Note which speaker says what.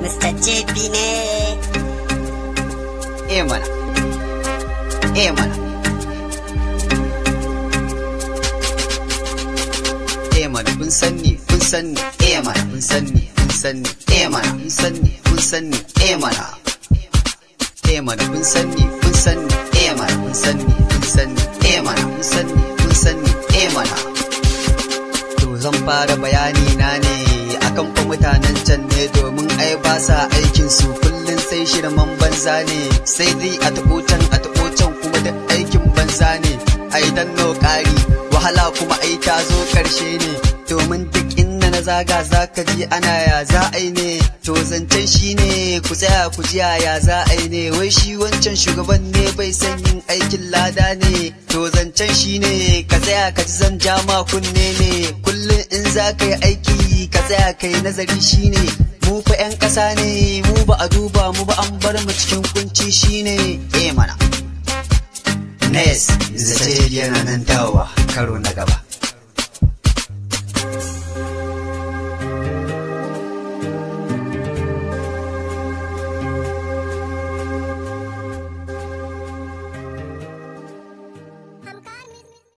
Speaker 1: Mr. JB ne.
Speaker 2: Mana. Mana. Mana kun sanni mana kun sanni mana kun sanni mana mana kun sanni mana kun sanni mana mana. To zan fara bayani na ne akan fa mutanen can ne, domin ai ba sa aikin su kullun sai shirman banza ne, sai dai a tabo can kuma da aikin banza ne. Ai dan no kari wahala kuma ai ta zo karshe ne, domin duk inda na zaga zaka ji ana ya za ai ne. To zancen shi ne ku tsaya ku ji ya za ai ne, wai shi wancan shugaban ne bai san yin aikin lada ne. To zancen shi ne ka tsaya ka ji zan ja ma kunne ne, kullum in za ka yi aiki ka tsaya ka yi nazari shi ne. Mu fa 'yan ƙasa ne, mu ba a duba mu ba, an bar mu cikin kunci shi ne. Mana Nes, zace yana nan dawowa karo na gaba.